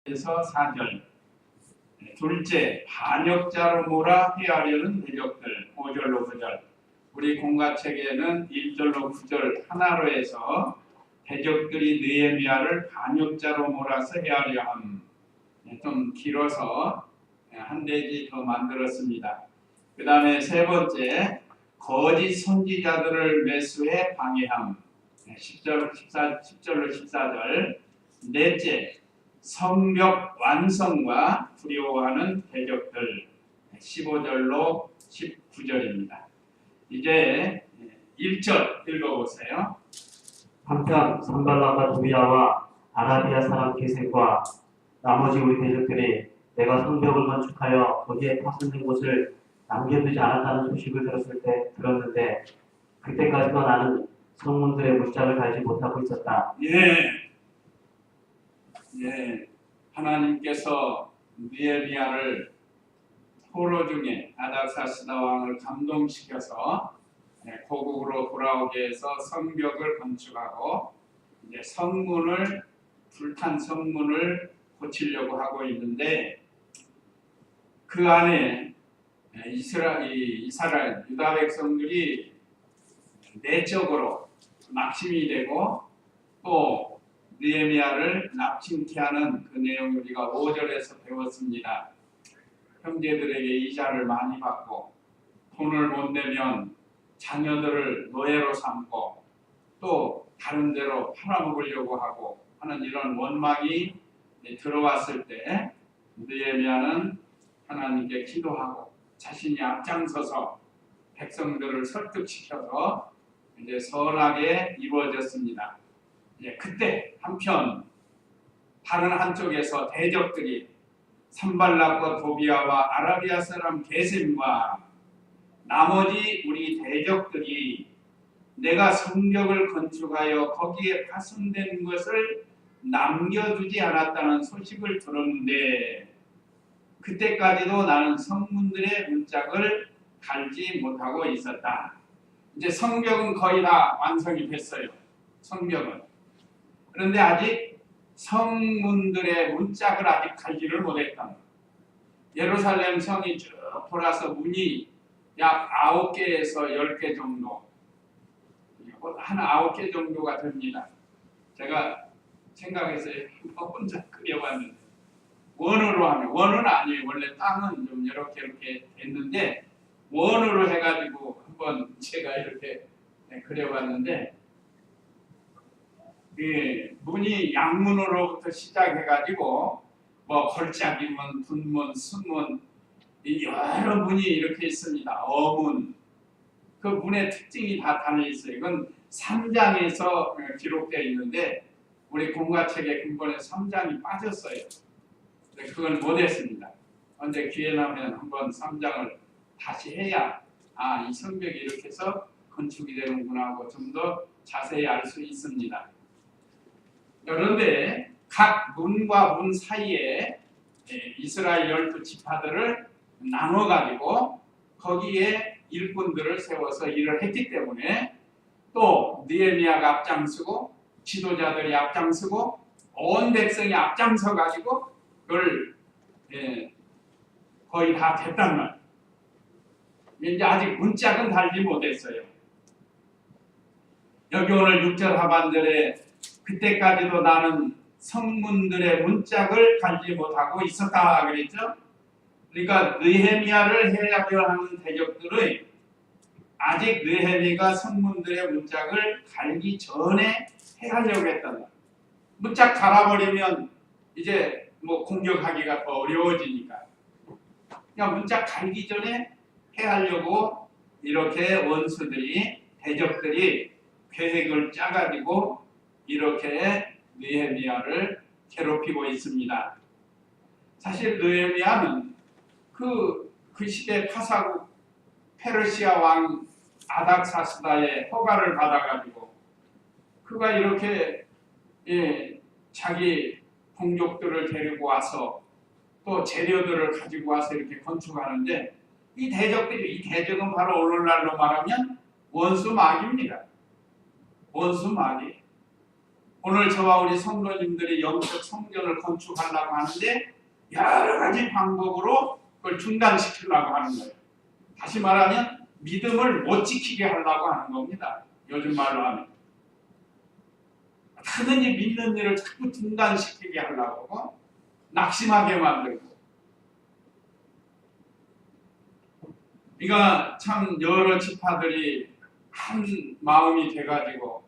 에서 4절. 둘째, 반역자로 몰아 해하려는 대적들. 5절로 9절. 우리 공가책에는 1절로 9절 하나로 해서 대적들이 느헤미야를 반역자로 몰아서 해하려 함. 좀 길어서 한 대지 더 만들었습니다. 그 다음에 세 번째, 거짓 선지자들을 매수해 방해함. 10절로 14절. 넷째, 성벽 완성과 두려워하는 대적들. 15절로 19절입니다. 이제 1절 읽어보세요. 한편 산발락과 도비야와 아라비아 사람 게셈과 나머지 우리 대적들이 내가 성벽을 건축하여 거기에 파손된 곳을 남겨두지 않았다는 소식을 들었는데 그때까지도 나는 성문들의 문짝을 달지 못하고 있었다. 하나님께서 느헤미야를 포로 중에 아닥사스다 왕을 감동시켜서 고국으로 돌아오게 해서 성벽을 건축하고 이제 불탄 성문을 고치려고 하고 있는데, 그 안에 이스라엘 유다 백성들이 내적으로 낙심이 되고 또 느헤미야를 납치케 하는 그 내용을 우리가 5절에서 배웠습니다. 형제들에게 이자를 많이 받고 돈을 못 내면 자녀들을 노예로 삼고 또 다른 데로 팔아먹으려고 하고 하는 이런 원망이 들어왔을 때 느헤미야는 하나님께 기도하고 자신이 앞장서서 백성들을 설득시켜서 이제 선하게 이루어졌습니다. 그때 한편 다른 한쪽에서 대적들이 산발락과 도비야와 아라비아 사람 게셈과 나머지 우리 대적들이 내가 성벽을 건축하여 거기에 파손된 것을 남겨두지 않았다는 소식을 들었는데 그때까지도 나는 성문들의 문짝을 달지 못하고 있었다. 이제 성벽은 거의 다 완성이 됐어요. 성벽은. 그런데 아직 성문들의 문짝을 아직 달지를 못했다. 예루살렘 성이 쭉 돌아서 문이 약 9개에서 10개 정도, 한 9개 정도가 됩니다. 제가 생각해서 혼자 그려봤는데 원으로 하면, 원은 아니에요. 원래 땅은 좀 이렇게 됐는데 원으로 해가지고 한번 제가 이렇게 그려봤는데, 문이 양문으로부터 시작해가지고 뭐 걸작이문, 분문, 순문 여러 문이 이렇게 있습니다. 어문, 그 문의 특징이 다 달려 있어요. 이건 3장에서 기록되어 있는데 우리 공가책의 근본에 3장이 빠졌어요. 그걸 못했습니다. 그런데 기회 나면 한번 3장을 다시 해야 이 성벽이 이렇게 해서 건축이 되는구나 하고 좀 더 자세히 알 수 있습니다. 그런데 각 문과 문 사이에 이스라엘 12지파들을 나눠가지고 거기에 일꾼들을 세워서 일을 했기 때문에 또 느헤미야가 앞장서고 지도자들이 앞장서고 온 백성이 앞장서가지고 그걸 거의 다 됐단 말이에요. 이제 아직 문짝은 달지 못했어요. 여기 오늘 6절 하반절에 그때까지도 나는 성문들의 문짝을 달지 못하고 있었다 그랬죠. 그러니까 느헤미야를 해하려 하는 대적들의 아직 느헤미야가 성문들의 문짝을 달기 전에 해하려고 했단 말이에요. 문짝 달아버리면 이제 뭐 공격하기가 더 어려워지니까 그냥 문짝 달기 전에 해하려고 이렇게 원수들이, 대적들이 계획을 짜가지고 이렇게 느헤미야를 괴롭히고 있습니다. 사실 느헤미야는 그 시대 파사국 페르시아 왕 아닥사스다의 허가를 받아가지고 그가 이렇게 자기 동족들을 데리고 와서 또 재료들을 가지고 와서 이렇게 건축하는데 이 대적은 바로 오늘날로 말하면 원수 마귀입니다. 원수 마귀. 오늘 저와 우리 성도님들이 영적 성전을 건축하려고 하는데 여러 가지 방법으로 그걸 중단시키려고 하는 거예요. 다시 말하면 믿음을 못 지키게 하려고 하는 겁니다. 요즘 말로 하면. 하느님 믿는 일을 자꾸 중단시키게 하려고 하고 낙심하게 만들고. 그러니까 참 여러 지파들이 한 마음이 돼가지고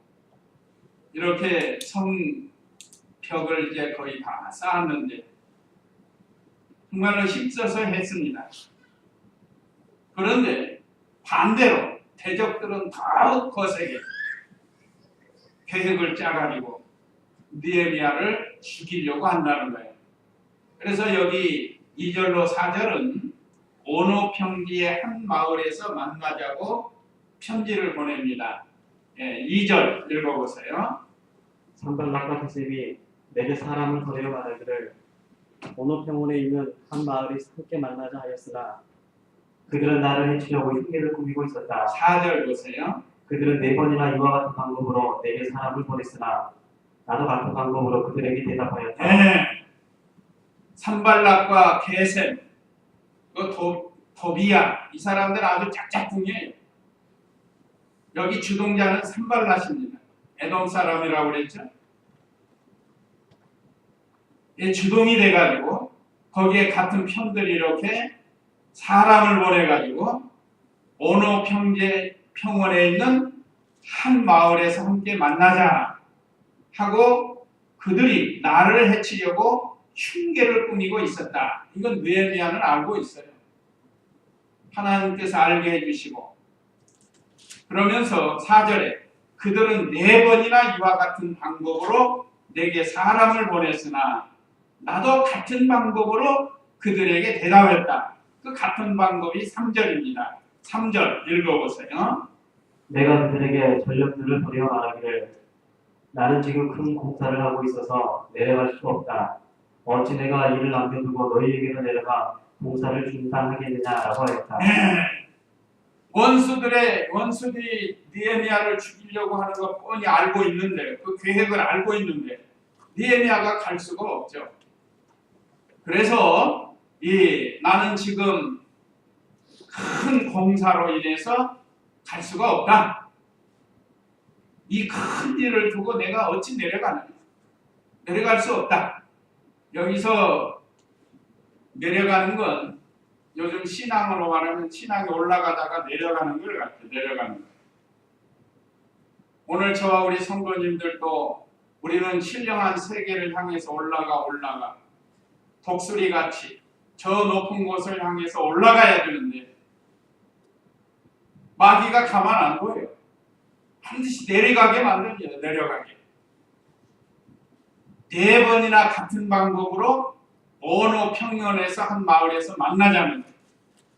이렇게 성벽을 이제 거의 다 쌓았는데 정말로 힘써서 했습니다. 그런데 반대로 대적들은 더욱 거세게 계획을 짜가지고 느헤미야를 죽이려고 한다는 거예요. 그래서 여기 2절로 4절은 오노 평지의 한 마을에서 만나자고 편지를 보냅니다. 2절 읽어보세요. 산발락과 게셈이 내게 사람을 보내어 말하기를 오노 평원에 있는 한 마을에서 함께 만나자 하였으나 그들은 나를 해치려고 흉계를 꾸미고 있었다. 4절 보세요. 그들은 4번이나 이와 같은 방법으로 내게 사람을 보냈으나 나도 같은 방법으로 그들에게 대답하였다. 산발락과 게셈, 도비야, 이 사람들 아주 짝짝꿍이에요. 여기 주동자는 산발락입니다. 에돔 사람이라고 그랬죠. 주동이 돼가지고 거기에 같은 편들이 이렇게 사람을 보내가지고 오노 평원에 있는 한 마을에서 함께 만나자 하고 그들이 나를 해치려고 흉계를 꾸미고 있었다. 이건 느헤미야는 알고 있어요. 하나님께서 알게 해주시고 그러면서 4절에 그들은 4번이나 이와 같은 방법으로 내게 사람을 보냈으나 나도 같은 방법으로 그들에게 대답했다. 그 같은 방법이 3절입니다. 3절 읽어보세요. 내가 그들에게 전력들을 보내어 말하기를 나는 지금 큰 공사를 하고 있어서 내려갈 수 없다. 어찌 내가 이를 남겨두고 너희에게로 내려가 공사를 중단하겠느냐라고 하였다. 원수들이 느헤미야를 죽이려고 하는 거 뻔히 알고 있는데 그 계획을 알고 있는데 느헤미야가 갈 수가 없죠. 그래서 나는 지금 큰 공사로 인해서 갈 수가 없다. 이 큰 일을 두고 내가 어찌 내려가느냐. 내려갈 수 없다. 여기서 내려가는 건 요즘 신앙으로 말하면 신앙이 올라가다가 내려가는 걸 같아요. 내려가는 거. 오늘 저와 우리 성도님들도 우리는 신령한 세계를 향해서 올라가 독수리 같이 저 높은 곳을 향해서 올라가야 되는데 마귀가 가만 안 둬요. 반드시 내려가게 만듭니다. 내려가게. 4번이나 같은 방법으로 오노 평원에서 한 마을에서 만나자는 거예요.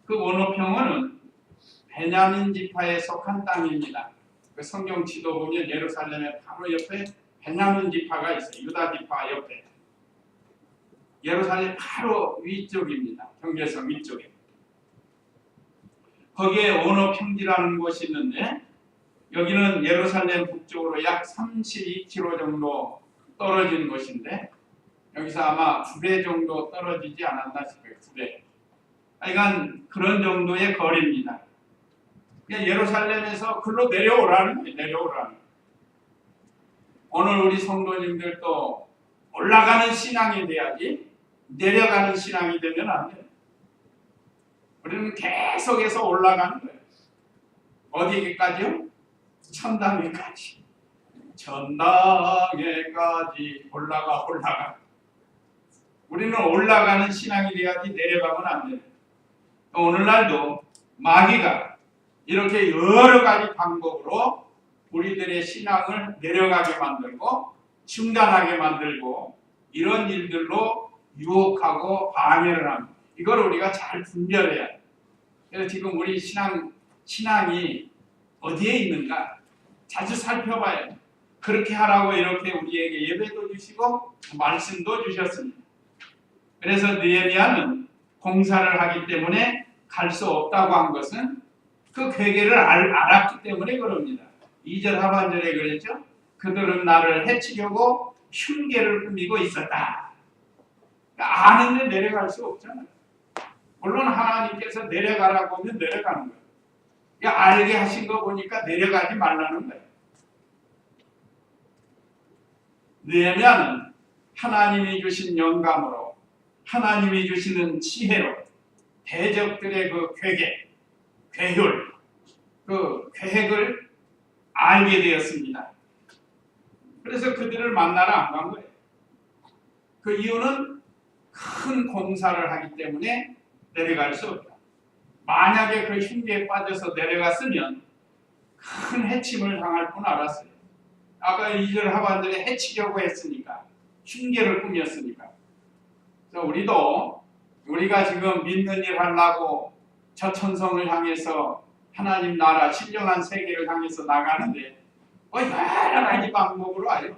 그 오노 평원은 베냐민 지파에 속한 땅입니다. 그 성경 지도 보면 예루살렘의 바로 옆에 베냐민 지파가 있어요. 유다 지파 옆에. 예루살렘 바로 위쪽입니다. 경계선 위쪽에. 거기에 오노 평지라는 곳이 있는데 여기는 예루살렘 북쪽으로 약 32km 정도 떨어진 곳인데 여기서 아마 2배 정도 떨어지지 않았나 싶어요. 2배. 하여간 그런 정도의 거리입니다. 예루살렘에서 글로 내려오라는 거예요. 내려오라는 거예요. 오늘 우리 성도님들도 올라가는 신앙이 돼야지 내려가는 신앙이 되면 안 돼요. 우리는 계속해서 올라가는 거예요. 어디까지요? 천당에까지. 천당에까지 올라가. 우리는 올라가는 신앙이 돼야지 내려가면 안 돼요. 오늘날도 마귀가 이렇게 여러 가지 방법으로 우리들의 신앙을 내려가게 만들고 중단하게 만들고 이런 일들로 유혹하고 방해를 합니다. 이걸 우리가 잘 분별해야 돼요. 그래서 지금 우리 신앙이 어디에 있는가 자주 살펴봐야 돼요. 그렇게 하라고 이렇게 우리에게 예배도 주시고 말씀도 주셨습니다. 그래서 느헤미야는 공사를 하기 때문에 갈 수 없다고 한 것은 그 괴계를 알았기 때문에 그럽니다. 2절 하반절에 그랬죠. 그들은 나를 해치려고 흉계를 꾸미고 있었다. 그러니까 아는데 내려갈 수 없잖아요. 물론 하나님께서 내려가라고 하면 내려가는 거예요. 그러니까 알게 하신 거 보니까 내려가지 말라는 거예요. 느헤미야는 하나님이 주신 영감으로, 하나님이 주시는 지혜로 대적들의 그 계율, 그 계획을 알게 되었습니다. 그래서 그들을 만나러 안 간 거예요. 그 이유는 큰 공사를 하기 때문에 내려갈 수 없다. 만약에 그 흉계에 빠져서 내려갔으면 큰 해침을 당할 줄 알았어요. 아까 2절 하반절에 해치려고 했으니까, 흉계를 꾸몄으니까. 그래서 우리가 지금 믿는 일 하려고 저 천성을 향해서 하나님 나라 신령한 세계를 향해서 나가는데 여러 가지 방법으로 와요.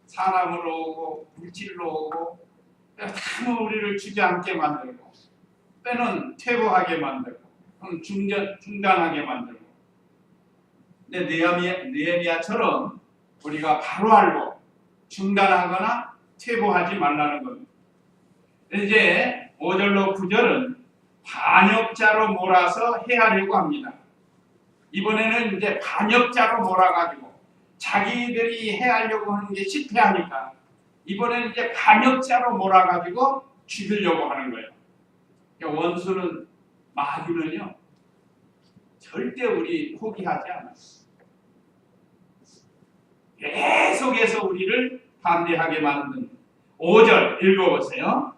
사람으로 오고 물질로 오고 다 우리를 주저앉게 만들고, 때는 퇴보하게 만들고, 중단하게 만들고. 근데 느헤미야처럼 우리가 바로 알고 중단하거나 퇴보하지 말라는 겁니다. 이제 5절로 9절은 반역자로 몰아서 해하려고 합니다. 이번에는 이제 반역자로 몰아가지고 자기들이 해하려고 하는 게 실패하니까 이번에는 이제 반역자로 몰아가지고 죽이려고 하는 거예요. 그러니까 원수는, 마귀는요, 절대 우리 포기하지 않아요. 계속해서 우리를 반대하게 만든 5절 읽어보세요.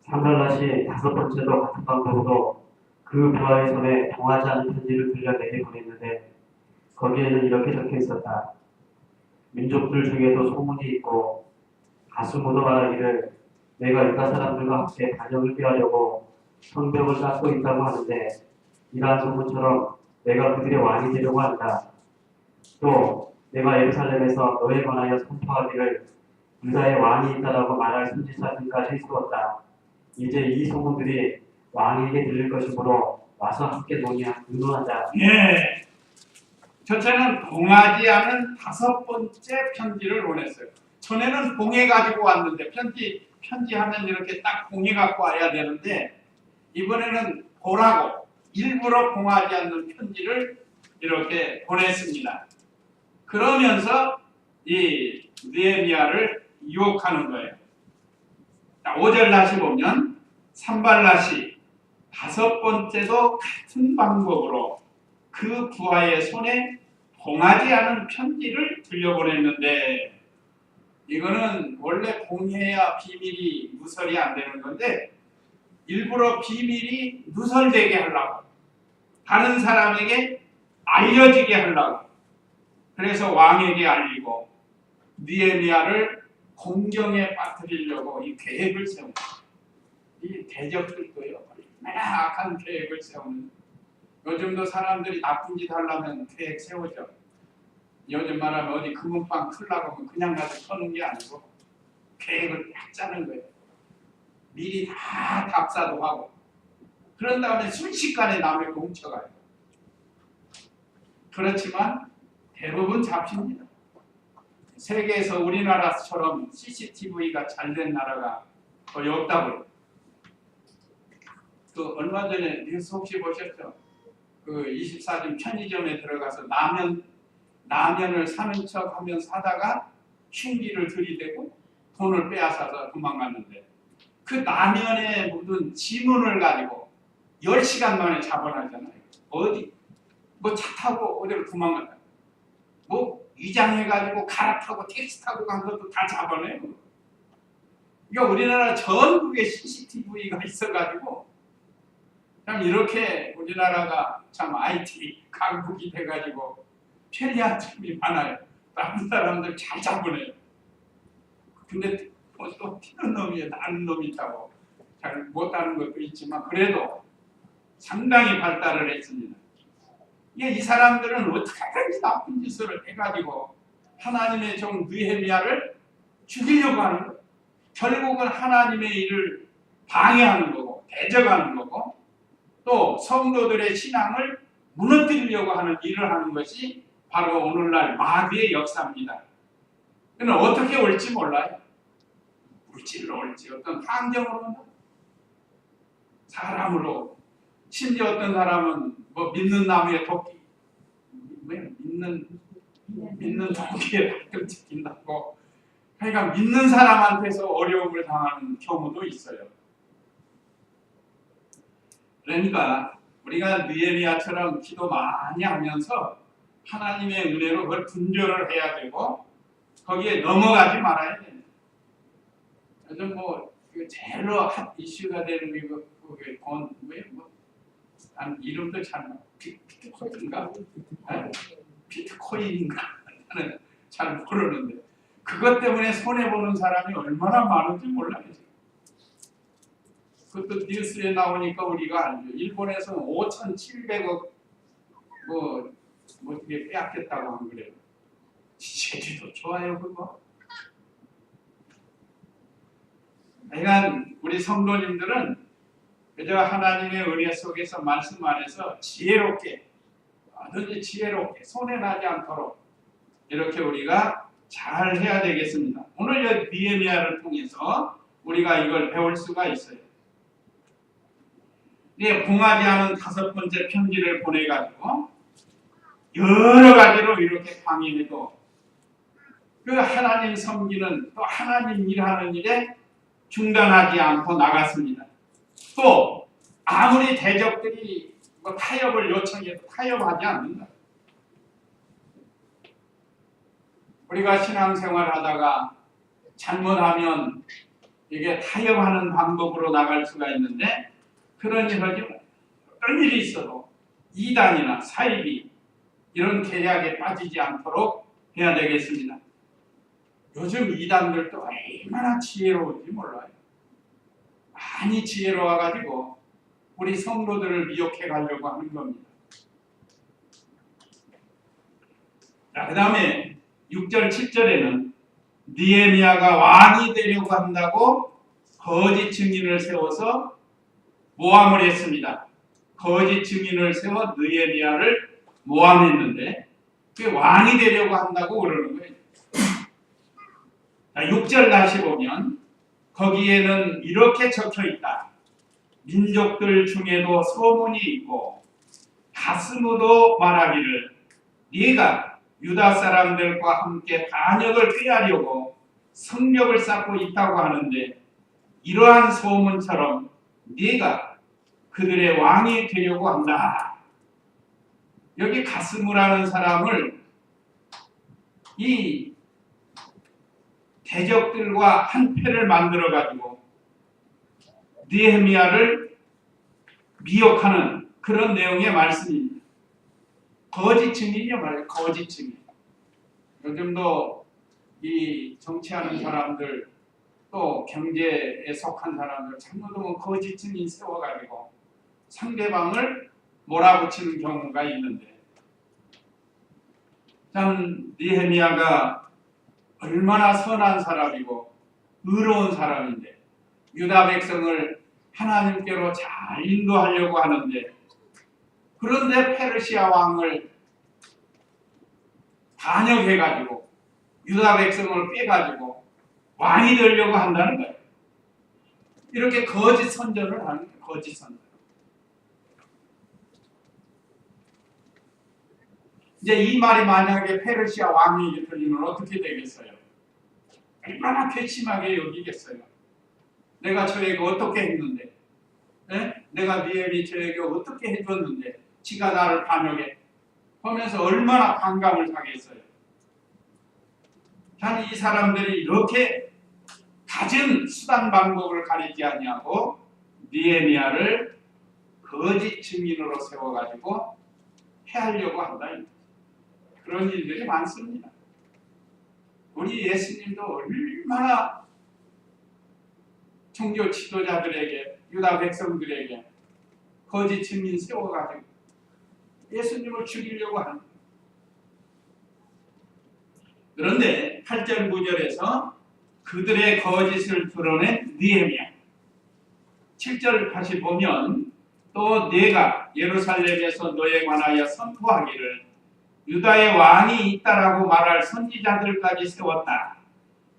산발랏이 다섯 번째도 같은 방법으로 그 부하의 손에 통하지 않은 편지를 들려 내게 보냈는데 거기에는 이렇게 적혀 있었다. 민족들 중에도 소문이 있고 가수모도 말하기를 내가 유다 사람들과 함께 반역을 꾀하려고 성벽을 쌓고 있다고 하는데 이러한 소문처럼 내가 그들의 왕이 되려고 한다. 또 내가 예루살렘에서 너에 관하여 선포하기를 유다의 왕이 있다라고 말할 선지자들까지 세웠다. 이제 이 소문들이 왕에게 들릴 것이므로 와서 함께 의논하자. 예. 첫째는 봉하지 않은 다섯 번째 편지를 보냈어요. 전에는 봉해 가지고 왔는데 편지하면 이렇게 딱 봉해 갖고 와야 되는데 이번에는 보라고 일부러 봉하지 않는 편지를 이렇게 보냈습니다. 그러면서 이 느헤미야를 유혹하는 거예요. 5절 다시 보면 산발랏이 다섯 번째도 같은 방법으로 그 부하의 손에 봉하지 않은 편지를 들려보냈는데, 이거는 원래 봉해야 비밀이 누설이 안 되는 건데 일부러 비밀이 누설되게 하려고, 다른 사람에게 알려지게 하려고, 그래서 왕에게 알리고 느헤미야를 공경에 빠뜨리려고 이 계획을 세운 거예요. 이 대적들도요, 얼마나 악한 계획을 세우는. 요즘도 사람들이 나쁜 짓 하려면 계획 세우죠. 요즘 말하면 어디 금은방 틀라고 하면 그냥 가서 터는 게 아니고 계획을 딱 짜는 거예요. 미리 다 답사도 하고, 그런 다음에 순식간에 남을 훔쳐가요. 그렇지만 대부분 잡힙니다. 세계에서 우리나라처럼 CCTV가 잘 된 나라가 거의 없다고요. 그 얼마 전에 뉴스 혹시 보셨죠? 그 24점 편의점에 들어가서 라면을 사는 척하면 사다가 흉기를 들이대고 돈을 빼앗아서 도망갔는데, 그 라면에 묻은 지문을 가지고 10시간 만에 잡아나잖아요. 어디 뭐 차 타고 어디로 도망갔다, 뭐 위장해가지고 갈아타고 택시 타고 간 것도 다 잡아내요. 그러니까 우리나라 전국에 CCTV가 있어가지고 참 이렇게 우리나라가 참 IT 강국이 돼가지고 편리한 점이 많아요. 다른 사람들 잘 잡아내요. 근데 또 튀는 놈이 나는 놈이 있다고 잘 못하는 것도 있지만 그래도 상당히 발달을 했습니다. 이 사람들은 어떻게든지 나쁜 짓을 해가지고 하나님의 종 느헤미야를 죽이려고 하는 거예요. 결국은 하나님의 일을 방해하는 거고 대적하는 거고 또 성도들의 신앙을 무너뜨리려고 하는 일을 하는 것이 바로 오늘날 마귀의 역사입니다. 그는 어떻게 올지 몰라요. 물질로 올지 어떤 환경으로 사람으로 심지어 어떤 사람은 뭐 믿는 나무에 도끼 믿는 도끼에 발등 찍힌다고 그러니까 믿는 사람한테서 어려움을 당하는 경우도 있어요. 그러니까 우리가 느헤미야처럼 기도 많이 하면서 하나님의 은혜로 그걸 분별을 해야 되고 거기에 넘어가지 말아야 됩니다. 요즘 뭐 제일로 핫 이슈가 되는 이거 난 이름도 잘 비트코인인가? 비트코인인가? 나는 잘 모르는데 그것 때문에 손해 보는 사람이 얼마나 많은지 몰라요. 그것도 뉴스에 나오니까 우리가 알죠. 일본에서는 5,700억 어떻게 빼앗겼다고 한 그래요. 제주도 좋아요 그거. 하여간 우리 성도님들은 그저 하나님의 은혜 속에서 말씀 안에서 지혜롭게 뭐든지 지혜롭게 손해나지 않도록 이렇게 우리가 잘 해야 되겠습니다. 오늘 느헤미야를 통해서 우리가 이걸 배울 수가 있어요. 봉하지 않은 5번째 편지를 보내가지고 여러 가지로 이렇게 강의해도 그 하나님 섬기는 또 하나님 일하는 일에 중단하지 않고 나갔습니다. 또 아무리 대적들이 타협을 요청해도 타협하지 않는다. 우리가 신앙생활 하다가 잘못하면 이게 타협하는 방법으로 나갈 수가 있는데 그런 일 하지 말아요. 어떤 일이 있어도 이단이나 사입이 이런 계략에 빠지지 않도록 해야 되겠습니다. 요즘 이단들도 얼마나 지혜로운지 몰라요. 많이 지혜로워가지고 우리 성도들을 미혹해 가려고 하는 겁니다. 자, 그 다음에 6절, 7절에는 느헤미야가 왕이 되려고 한다고 거짓 증인을 세워서 모함을 했습니다. 거짓 증인을 세워 느헤미야를 모함했는데 그게 왕이 되려고 한다고 그러는 거예요. 자, 6절 다시 보면 거기에는 이렇게 적혀 있다. 민족들 중에도 소문이 있고 가스무도 말하기를 네가 유다 사람들과 함께 반역을 꾀하려고 성벽을 쌓고 있다고 하는데 이러한 소문처럼 네가 그들의 왕이 되려고 한다. 여기 가스무라는 사람을 이 대적들과 한패를 만들어가지고 느헤미야를 미혹하는 그런 내용의 말씀입니다. 거짓 증인이요 말이에요. 거짓 증인. 요즘도 이 정치하는 사람들 또 경제에 속한 사람들 잘못하면 거짓 증인 세워가지고 상대방을 몰아붙이는 경우가 있는데 참 느헤미야가 얼마나 선한 사람이고 의로운 사람인데 유다 백성을 하나님께로 잘 인도하려고 하는데 그런데 페르시아 왕을 반역해가지고 유다 백성을 빼가지고 왕이 되려고 한다는 거예요. 이렇게 거짓 선전을 하는 거예요. 거짓 선전. 이제 이 말이 만약에 페르시아 왕이 들리면 어떻게 되겠어요? 얼마나 괘씸하게 여기겠어요? 내가 저에게 어떻게 했는데, 내가 느헤미 저에게 어떻게 해줬는데, 지가 나를 반역해 하면서 얼마나 반감을 사겠어요? 단 이 사람들이 이렇게 가진 수단 방법을 가리지 아니하고 느헤미야를 거짓 증인으로 세워가지고 해하려고 한다. 그런 일들이 많습니다. 우리 예수님도 얼마나 종교 지도자들에게 유다 백성들에게 거짓 증인 세워가지고 예수님을 죽이려고 하는 거예요. 그런데 8절 9절에서 그들의 거짓을 드러낸 느헤미야. 7절 다시 보면 또 내가 예루살렘에서 너에 관하여 선포하기를 유다의 왕이 있다라고 말할 선지자들까지 세웠다.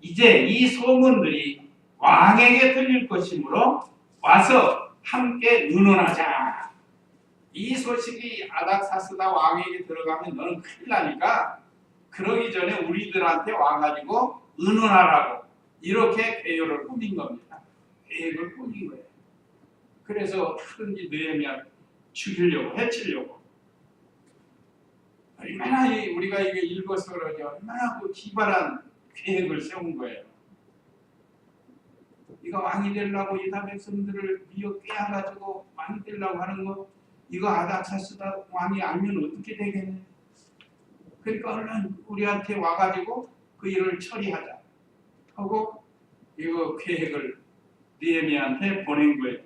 이제 이 소문들이 왕에게 들릴 것이므로 와서 함께 의논하자. 이 소식이 아닥사스다 왕에게 들어가면 너는 큰일 나니까 그러기 전에 우리들한테 와가지고 의논하라고 이렇게 계획을 꾸민 겁니다. 계획을 꾸민 거예요. 그래서 하든지 느헤미야 죽이려고 해치려고 얼마나 우리가 이게 읽어서 그러지 얼마나 그 기발한 계획을 세운 거예요. 이거 왕이 되려고 유다 백성들을 미어 깨어가지고 왕이 되려고 하는 거 이거 아닥사스다 왕이 알면 어떻게 되겠네. 그러니까 얼른 우리한테 와가지고 그 일을 처리하자 하고 이거 계획을 느헤미야한테 보낸 거예요.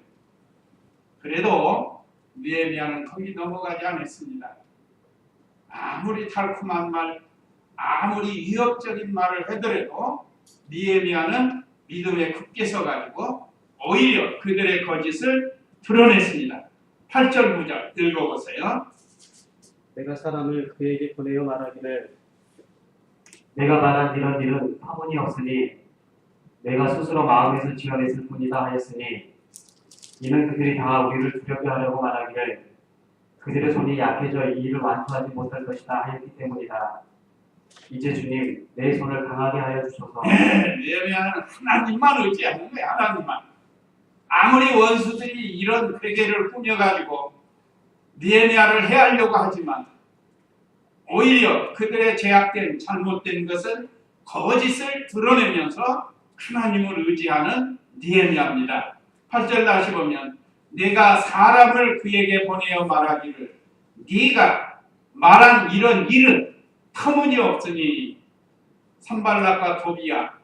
그래도 느헤미야는 거기 넘어가지 않았습니다. 아무리 달콤한 말, 아무리 위협적인 말을 하더라도 느헤미야는 믿음에 굳게 서가지고 오히려 그들의 거짓을 드러냈습니다. 8절 9절 읽어보세요. 내가 사람을 그에게 보내어 말하기를 내가 말한 이런 일은 터무니없으니 내가 스스로 마음에서 지어냈을 뿐이다 하였으니 이는 그들이 다 우리를 두렵게 하려고 말하기를 그들의 손이 약해져 이 일을 완수하지 못할 것이다 하였기 때문이다. 이제 주님 내 손을 강하게 하여 주소서. 느헤미야는 하나님만 의지하는 거야. 하나님만. 아무리 원수들이 이런 회개를 꾸며가지고 느헤미야를 해하려고 하지만 오히려 그들의 죄악된 잘못된 것을 거짓을 드러내면서 하나님을 의지하는 느헤미야입니다. 8절 다시 보면 내가 사람을 그에게 보내어 말하기를 네가 말한 이런 일은 터무니없으니 산발락과 도비야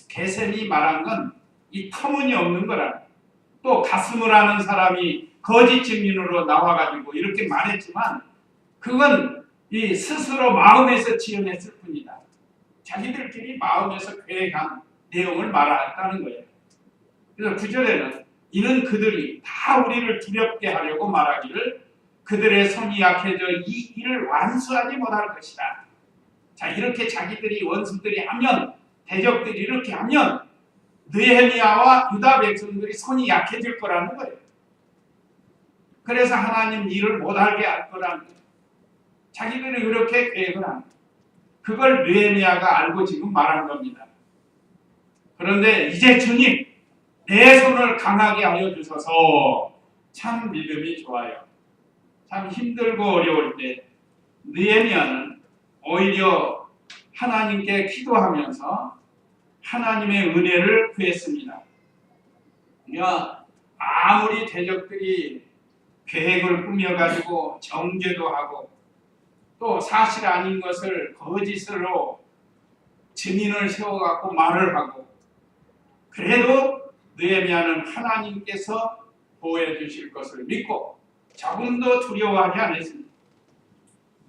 게셈이 말한 건 이 터무니없는 거라. 또 가슴을 아는 사람이 거짓 증인으로 나와가지고 이렇게 말했지만 그건 이 스스로 마음에서 지어냈을 뿐이다. 자기들끼리 마음에서 계획한 내용을 말했다는 거예요. 그래서 9절에는 이는 그들이 다 우리를 두렵게 하려고 말하기를 그들의 손이 약해져 이 일을 완수하지 못할 것이다. 자, 이렇게 자기들이 원수들이 하면 대적들이 이렇게 하면 느헤미야와 유다 백성들이 손이 약해질 거라는 거예요. 그래서 하나님 일을 못하게 할 거라는 거예요. 자기들이 그렇게 계획을 합니다. 그걸 느헤미야가 알고 지금 말한 겁니다. 그런데 이제 주님 내 손을 강하게 하여 주셔서 참 믿음이 좋아요. 참 힘들고 어려울 때 느헤미야는 오히려 하나님께 기도하면서 하나님의 은혜를 구했습니다. 그러니까 아무리 대적들이 계획을 꾸며가지고 정죄도 하고 또 사실 아닌 것을 거짓으로 증인을 세워갖고 말을 하고 그래도 느헤미야는 하나님께서 보호해 주실 것을 믿고 조금도 두려워하지 않았습니다.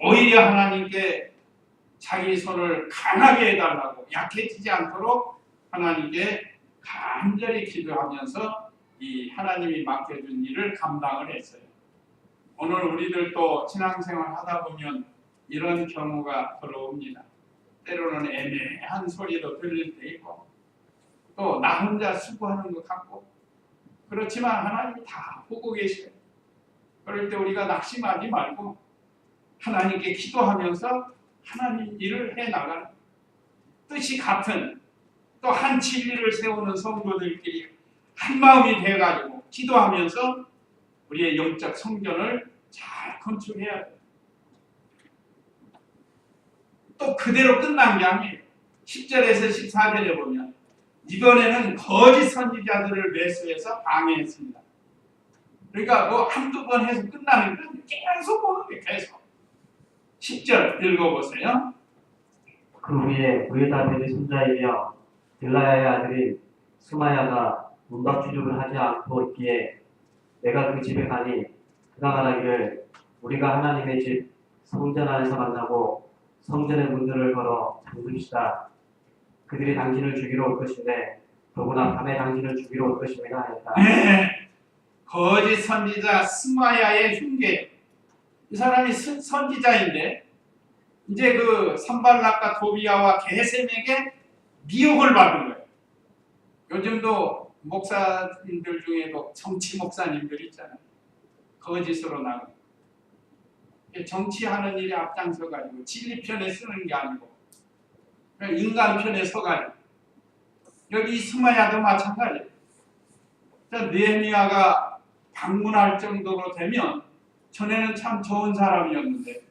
오히려 하나님께 자기 손을 강하게 해달라고 약해지지 않도록 하나님께 간절히 기도하면서 이 하나님이 맡겨준 일을 감당을 했어요. 오늘 우리들도 신앙생활 하다 보면 이런 경우가 들어옵니다. 때로는 애매한 소리도 들릴 때 있고 또 나 혼자 수고하는 것 같고 그렇지만 하나님이 다 보고 계셔요. 그럴 때 우리가 낙심하지 말고 하나님께 기도하면서 하나님 일을 해나가는 뜻이 같은 또 한 진리를 세우는 성도들끼리 한 마음이 돼가지고 기도하면서 우리의 영적 성전을 잘 건축해야 돼요. 또 그대로 끝난 게 아니에요. 10절에서 14절에 보면 이번에는 거짓 선지자들을 매수해서 방해했습니다. 그러니까 뭐 한두 번 해서 끝나는 건 계속 보는 게 계속. 10절 읽어보세요. 그 후에 무에다벨의 손자이며 딜라야의 아들인 스마야가 문밖 출입을 하지 않고 있기에 내가 그 집에 가니 그가 말하기를 우리가 하나님의 집 성전 안에서 만나고 성전의 문들을 걸어 잠깁시다. 그들이 당신을 죽이러 올 것인데 더구나 밤에 당신을 죽이러 올 것입니다 하였다. 네. 거짓 선지자 스마야의 흉계. 이 사람이 선지자인데 이제 그 산발락과 도비야와 게셈에게 미혹을 받은 거예요. 요즘도 목사님들 중에도 정치 목사님들 있잖아요. 거짓으로 나가. 정치하는 일에 앞장서가지고 진리 편에 쓰는 게 아니고 그냥 인간 편에 서가지고 여기 스마야도 마찬가지예요. 느헤미야가 방문할 정도로 되면 전에는 참 좋은 사람이었는데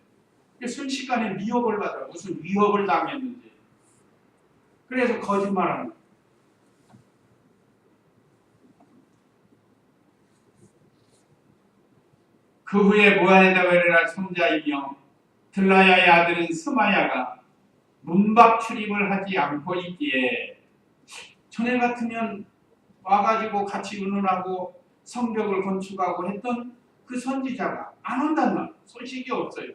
순식간에 미혹을 받아 무슨 위협을 당했는지 그래서 거짓말하는 거예요. 그 후에 모아에다베르라 손자이며 들라야의 아들인 스마야가 문밖 출입을 하지 않고 있기에 전에 같으면 와가지고 같이 의논하고 성벽을 건축하고 했던 그 선지자가 안 온단 말, 소식이 없어요.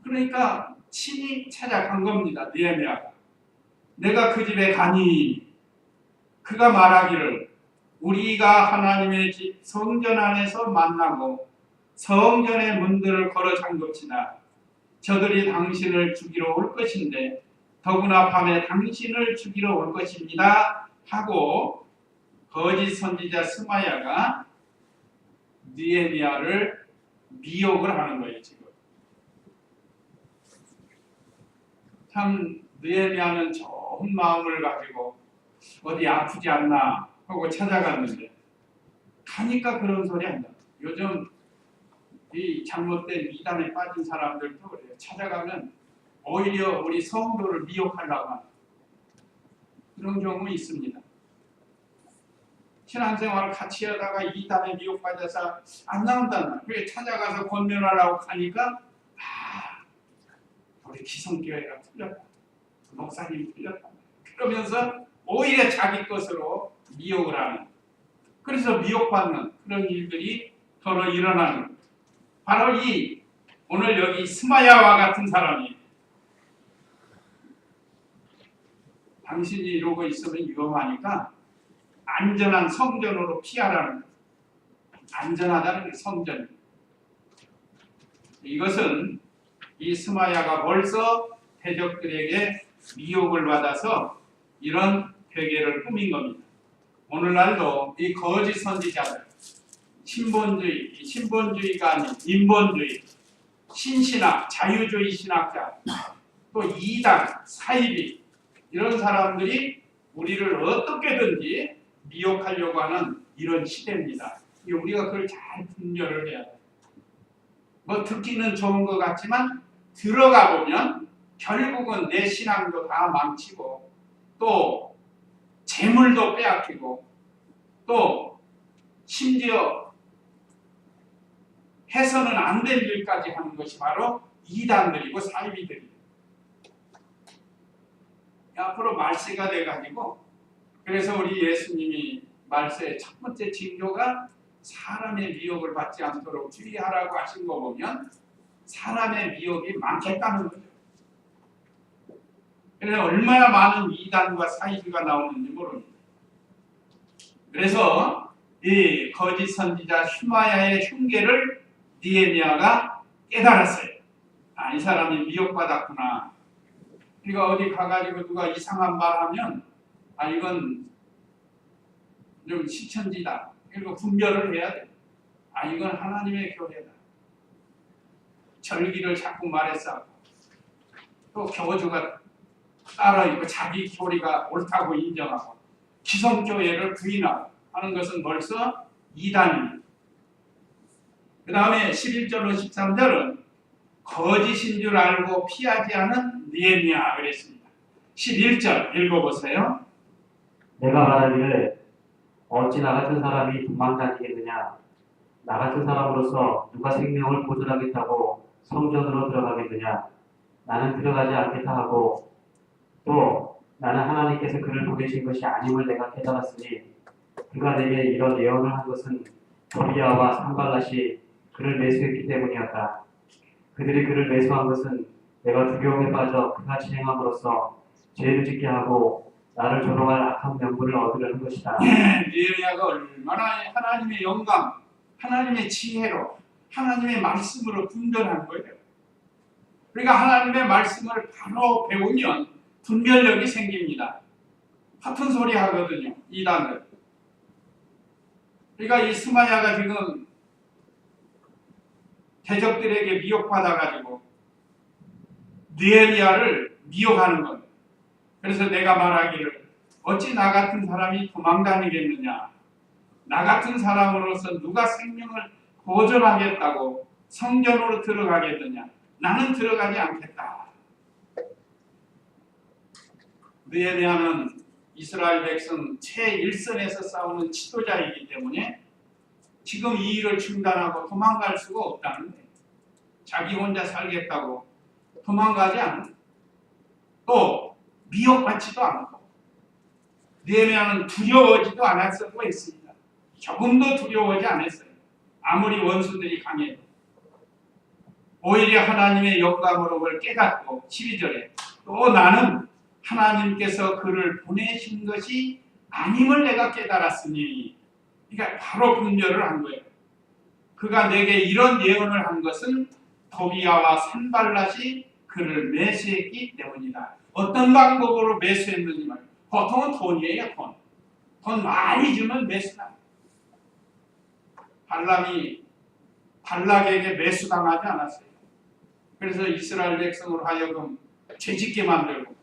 그러니까 친히 찾아간 겁니다. 느헤미야가. 내가 그 집에 가니 그가 말하기를 우리가 하나님의 집 성전 안에서 만나고 성전의 문들을 걸어 잠급시다. 저들이 당신을 죽이러 올 것인데 더구나 밤에 당신을 죽이러 올 것입니다. 하고 거짓 선지자 스마야가 느헤미야를 미혹을 하는 거예요. 지금 참 느헤미야는 좋은 마음을 가지고 어디 아프지 않나 하고 찾아갔는데 가니까 그런 소리 한다. 요즘 이 잘못된 이단에 빠진 사람들도 그래요. 찾아가면 오히려 우리 성도를 미혹하려고 하는 그런 경우 있습니다. 신앙생활을 같이 하다가 이단에 미혹받아서 안 나온다는 그게 찾아가서 권면하려고 하니까 우리 기성교회가 틀렸다. 목사님이 틀렸다. 그러면서 오히려 자기 것으로 미혹을 하는 그래서 미혹받는 그런 일들이 서로 일어나는 거예요. 바로 이 오늘 여기 스마야와 같은 사람이 당신이 이러고 있으면 위험하니까 안전한 성전으로 피하라는 거예요. 안전하다는 게 성전. 이것은 이 스마야가 벌써 대적들에게 미혹을 받아서 이런 회개를 꾸민 겁니다. 오늘날도 이 거짓 선지자들, 신본주의가 아닌 인본주의, 신신학, 자유주의 신학자, 또 이단, 사이비 이런 사람들이 우리를 어떻게든지 미혹하려고 하는 이런 시대입니다. 우리가 그걸 잘 분별을 해야 돼요. 뭐 듣기는 좋은 것 같지만 들어가 보면 결국은 내 신앙도 다 망치고 또 재물도 빼앗기고 또 심지어 해서는 안 될 일까지 하는 것이 바로 이단들이고 사이비들이에요. 앞으로 말세가 돼가지고 그래서 우리 예수님이 말세의 첫 번째 징조가 사람의 미혹을 받지 않도록 주의하라고 하신 거 보면 사람의 미혹이 많겠다는 거죠. 그래서 얼마나 많은 이단과 사이비가 나오는지 모릅니다. 그래서 이 거짓 선지자 슈마야의 흉계를 느헤미야가 깨달았어요. 이 사람이 미혹받았구나. 그러니까 어디 가가지고 누가 이상한 말하면 이건 좀 시천지다. 그리고 분별을 해야 돼. 이건 하나님의 교회다. 절기를 자꾸 말했어. 또 교주가 따라 있고 자기 교리가 옳다고 인정하고 기성교회를 부인하고 하는 것은 벌써 이단입니다. 그 다음에 11절로 13절은 거짓인 줄 알고 피하지 않은 느헤미야 그랬습니다. 11절 읽어보세요. 내가 말하기를 어찌 나 같은 사람이 도망다니겠느냐. 나 같은 사람으로서 누가 생명을 보존하겠다고 성전으로 들어가겠느냐. 나는 들어가지 않겠다 하고 또 나는 하나님께서 그를 보내신 것이 아님을 내가 깨달았으니 그가 내게 이런 예언을 한 것은 도비야와 산발랏이 그를 매수했기 때문이었다. 그들이 그를 매수한 것은 내가 두려움에 빠져 그같이 행함으로써 죄를 짓게 하고 나를 조롱할 악한 명분을 얻으려는 것이다. 느헤미야가 얼마나 하나님의 영광, 하나님의 지혜로, 하나님의 말씀으로 분별한 거예요. 그러니까 하나님의 말씀을 바로 배우면 분별력이 생깁니다. 같은 소리 하거든요. 이단들. 그러니까 이 스마야가 지금 대적들에게 미혹받아가지고 느헤미야를 미혹하는 겁니다. 그래서 내가 말하기를 어찌 나 같은 사람이 도망다니겠느냐. 나 같은 사람으로서 누가 생명을 보존하겠다고 성전으로 들어가겠느냐. 나는 들어가지 않겠다. 느헤미야는 이스라엘 백성 최일선에서 싸우는 지도자이기 때문에 지금 이 일을 중단하고 도망갈 수가 없다는 거예요. 자기 혼자 살겠다고 도망가지 않는, 또 미혹받지도 않고, 느헤미야는 두려워지도 않았었고 했습니다. 조금도 두려워하지 않았어요. 아무리 원수들이 강해도. 오히려 하나님의 영광으로 그걸 깨닫고 12절에 또 나는 하나님께서 그를 보내신 것이 아님을 내가 깨달았으니, 그러니까 바로 분별을 한 거예요. 그가 내게 이런 예언을 한 것은 도비야와 산발랏이 그를 매수했기 때문이다. 어떤 방법으로 매수했는지 말이에요. 보통은 돈이에요. 돈 많이 주면 매수다. 발람이 발락에게 매수당하지 않았어요. 그래서 이스라엘 백성으로 하여금 죄짓게 만들고,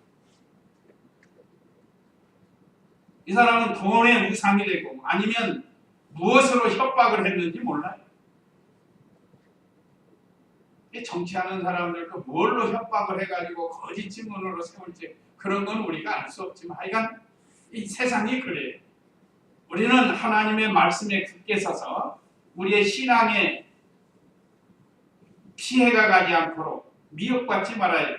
이 사람은 돈의 우상이 되고 아니면 무엇으로 협박을 했는지 몰라요. 정치하는 사람들도 뭘로 협박을 해가지고 거짓 증언으로 세울지 그런 건 우리가 알 수 없지만 하여간 이 세상이 그래요. 우리는 하나님의 말씀에 굳게 서서 우리의 신앙에 피해가 가지 않도록 미혹받지 말아야 해요.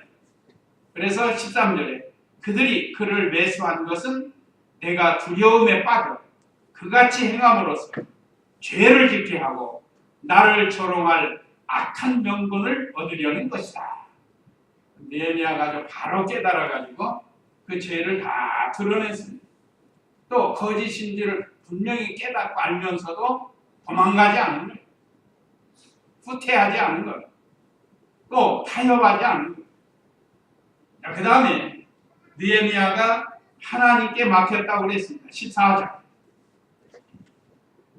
그래서 13절에 그들이 그를 매수한 것은 내가 두려움에 빠져 그같이 행함으로써 죄를 짓게 하고 나를 조롱할 악한 명분을 얻으려는 것이다. 느헤미야가 바로 깨달아가지고 그 죄를 다 드러냈습니다. 또 거짓인지를 분명히 깨닫고 알면서도 도망가지 않는 거예요. 후퇴하지 않는 거예요. 또 타협하지 않는 거예요. 그 다음에 느헤미야가 하나님께 맡겼다고 그랬습니다. 14절.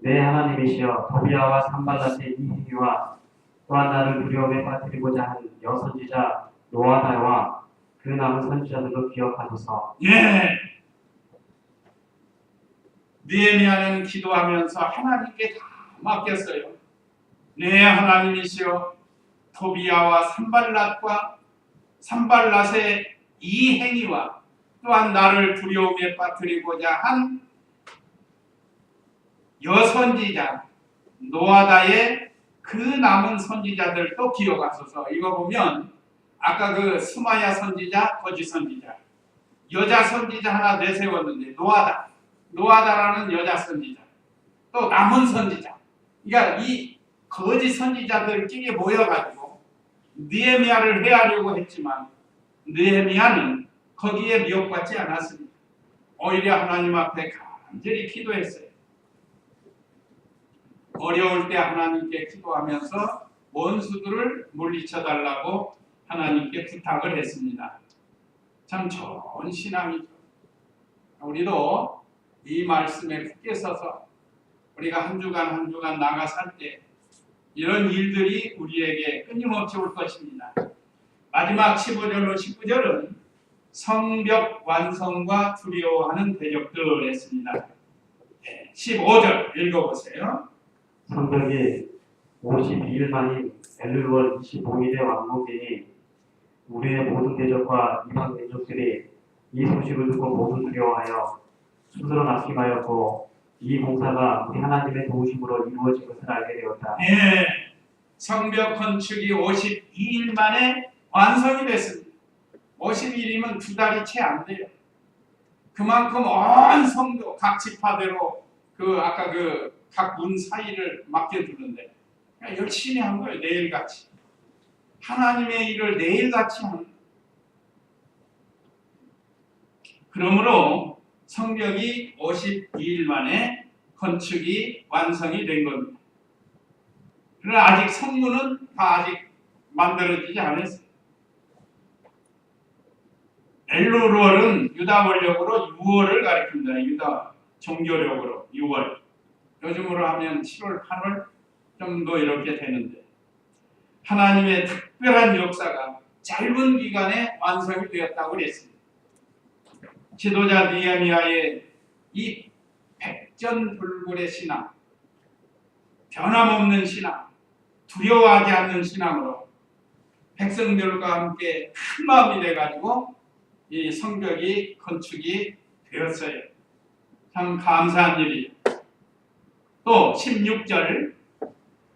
내 하나님이시여 도비야와 산발랏의 이 행위와 또한 나를 두려움에 빠뜨리고자 한 여선지자 노아다와 그 남은 선지자들도 기억하소서. 예. 느헤미야는 기도하면서 하나님께 다 맡겼어요. 내 하나님이시여 도비야와 산발랏의 이 행위와 또한 나를 두려움에 빠뜨리고자 한 여선지자 노아다의 그 남은 선지자들도 기억하소서. 이거 보면 아까 그 스마야 선지자, 거짓 선지자, 여자 선지자 하나 내세웠는데 노아다라는 여자 선지자, 또 남은 선지자. 그러니까 이 거짓 선지자들끼리 모여가지고 느헤미야를 해하려고 했지만 느헤미야는 거기에 미혹받지 않았습니다. 오히려 하나님 앞에 간절히 기도했어요. 어려울 때 하나님께 기도하면서 원수들을 물리쳐 달라고 하나님께 부탁을 했습니다. 참 좋은 신앙이죠. 우리도 이 말씀에 굳게 서서 우리가 한 주간 한 주간 나가 살 때 이런 일들이 우리에게 끊임없이 올 것입니다. 마지막 15절로 19절은 성벽 완성과 두려워하는 대적들 했습니다. 15절 읽어보세요. 성벽이 52일 만인 엘룰월 25일에 완공되니 우리의 모든 대적과 이방 민족들이 이 소식을 듣고 모두 두려워하여 스스로 낙심하였고 이 공사가 우리 하나님의 도우심으로 이루어진 것을 알게 되었다. 예, 성벽 건축이 52일 만에 완성이 됐습니다. 50일이면 2달이 채 안 돼요. 그만큼 온 성도 각 지파대로 아까 각 문 사이를 맡겨주는데 열심히 한 거예요. 내일같이 하나님의 일을 내일같이 하는. 그러므로 성벽이 52일 만에 건축이 완성이 된 겁니다. 그러나 아직 성문은 다 아직 만들어지지 않았어요. 엘루월은 유다 원력으로 6월을 가리킵니다. 유다 종교력으로 6월. 요즘으로 하면 7월, 8월 정도 이렇게 되는데 하나님의 특별한 역사가 짧은 기간에 완성이 되었다고 그랬습니다. 지도자 느헤미야의 이 백전불굴의 신앙, 변함없는 신앙, 두려워하지 않는 신앙으로 백성들과 함께 큰 마음이 돼가지고 이 성벽이 건축이 되었어요. 참 감사한 일이에요. 또 16절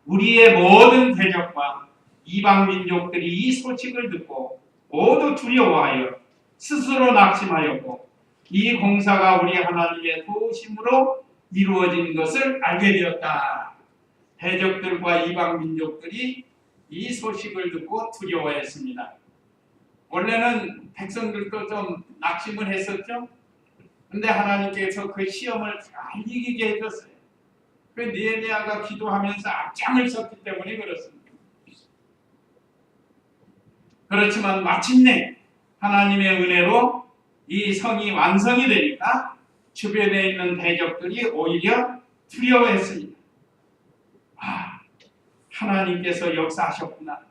우리의 모든 대적과 이방 민족들이 이 소식을 듣고 모두 두려워하여 스스로 낙심하였고 이 공사가 우리 하나님의 도우심으로 이루어진 것을 알게 되었다. 대적들과 이방 민족들이 이 소식을 듣고 두려워했습니다. 원래는 백성들도 좀 낙심을 했었죠. 근데 하나님께서 그 시험을 잘 이기게 해줬어요. 그 느헤미야가 기도하면서 앞장을 섰기 때문에 그렇습니다. 그렇지만 마침내 하나님의 은혜로 이 성이 완성이 되니까 주변에 있는 대적들이 오히려 두려워했습니다. 아, 하나님께서 역사하셨구나.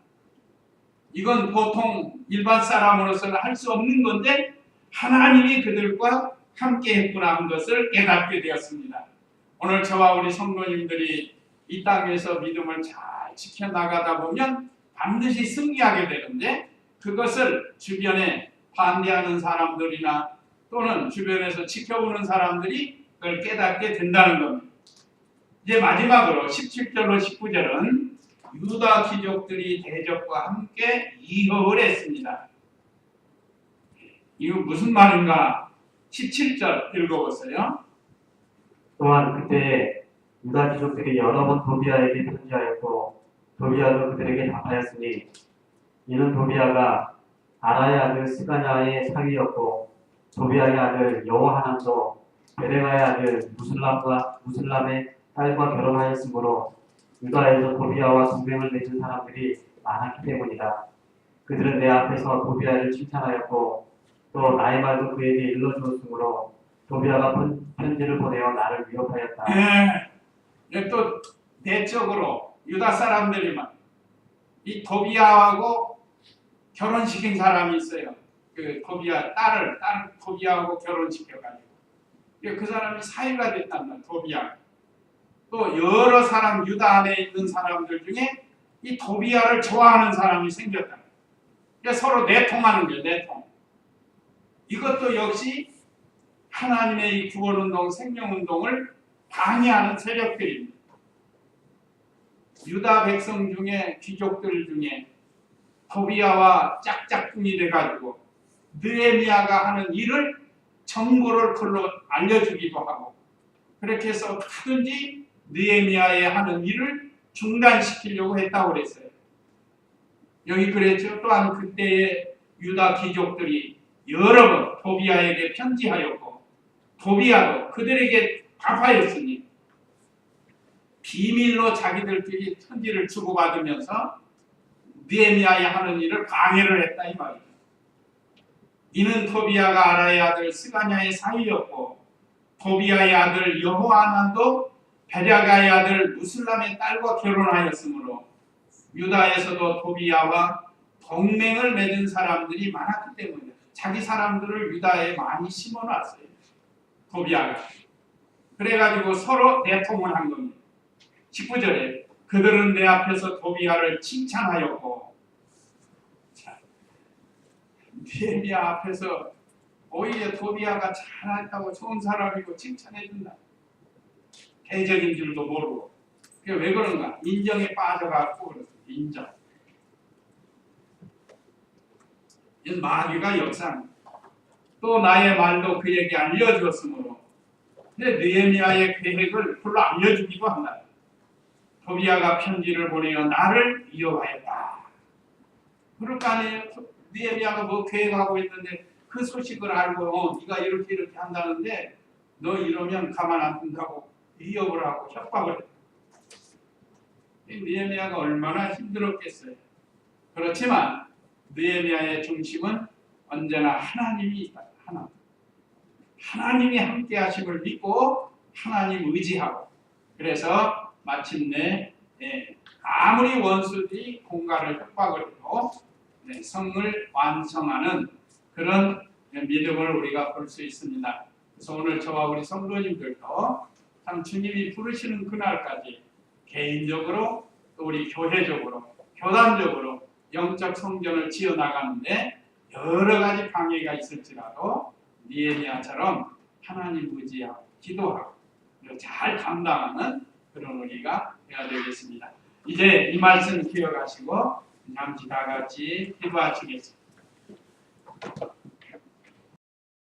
이건 보통 일반 사람으로서는 할 수 없는 건데 하나님이 그들과 함께 했구나 하는 것을 깨닫게 되었습니다. 오늘 저와 우리 성도님들이 이 땅에서 믿음을 잘 지켜나가다 보면 반드시 승리하게 되는데 그것을 주변에 반대하는 사람들이나 또는 주변에서 지켜보는 사람들이 그걸 깨닫게 된다는 겁니다. 이제 마지막으로 17절로 19절은 유다 귀족들이 대적과 함께 이협을 했습니다. 이거 무슨 말인가? 17절 읽어보세요. 또한 그때 유다 귀족들이 여러 번 도비아에게 편지하였고 도비아도 그들에게 답하였으니 이는 도비아가 아라의 아들 스가냐의 사위였고 도비아의 아들 여호하난도 베레가의 아들 무슬람의 딸과 결혼하였으므로 유다에서 도비아와 동맹을 맺은 사람들이 많았기 때문이다. 그들은 내 앞에서 도비아를 칭찬하였고 또 나의 말도 그에게 일러주었으므로 도비아가 편지를 보내어 나를 위협하였다. 또 내적으로 유다 사람들이만 이 도비아하고 결혼시킨 사람이 있어요. 그 도비아 딸을 도비아하고 결혼시켜가지고 그 사람이 사위가 됐단 말이야. 도비아. 또 여러 사람 유다 안에 있는 사람들 중에 이 도비아를 좋아하는 사람이 생겼다. 서로 내통하는 거예요. 내통. 이것도 역시 하나님의 이 구원운동, 생명운동을 방해하는 세력들입니다. 유다 백성 중에 귀족들 중에 도비아와 짝짝꿍이 돼가지고 느헤미야가 하는 일을 정보를 그걸로 알려주기도 하고 그렇게 해서 어떻게든지 느헤미야의 하는 일을 중단시키려고 했다고 그랬어요. 여기 그랬죠. 또한 그때의 유다 귀족들이 여러 번 도비아에게 편지하였고 도비아도 그들에게 답하였으니 비밀로 자기들끼리 편지를 주고받으면서 느헤미야의 하는 일을 방해를 했다 이 말이죠. 이는 도비아가 아라의 아들 스가냐의 사위였고 도비아의 아들 여호하난도 베랴가의 아들 무슬람의 딸과 결혼하였으므로 유다에서도 도비아와 동맹을 맺은 사람들이 많았기 때문에 자기 사람들을 유다에 많이 심어놨어요. 도비아가. 그래가지고 서로 내통을 한 겁니다. 19절에 그들은 내 앞에서 도비아를 칭찬하였고 느헤미야 앞에서 오히려 도비아가 잘했다고 좋은 사람이고 칭찬해준다. 대적인 줄도 모르고. 그게 왜 그런가? 인정에 빠져갖고 그렇습니다. 인정. 이 마귀가 역사합니다. 또 나의 말도 그에게 알려주었으므로 근데 느헤미야의 계획을 별로 알려주기도 한다. 도비아가 편지를 보내어 나를 위협하였다. 그럴 거 아니에요. 느헤미야가 뭐 계획하고 있는데 그 소식을 알고 네가 이렇게 한다는데 너 이러면 가만 안 둔다고 위협을 하고 협박을 했다. 느헤미야가 얼마나 힘들었겠어요. 그렇지만 느헤미야의 중심은 언제나 하나님이 있다. 하나님이 함께 하심을 믿고 하나님 의지하고, 그래서 마침내 아무리 원수들이 공갈을 협박을 해도 성을 완성하는 그런 믿음을 우리가 볼 수 있습니다. 그래서 오늘 저와 우리 성도님들도 참 주님이 부르시는 그날까지 개인적으로 또 우리 교회적으로 교단적으로 영적 성전을 지어나가는데 여러 가지 방해가 있을지라도 니에미아처럼 하나님 의지하고 기도하고 잘 감당하는 그런 우리가 되어야 되겠습니다. 이제 이 말씀 기억하시고 잠시 다 같이 기도하시겠습니다.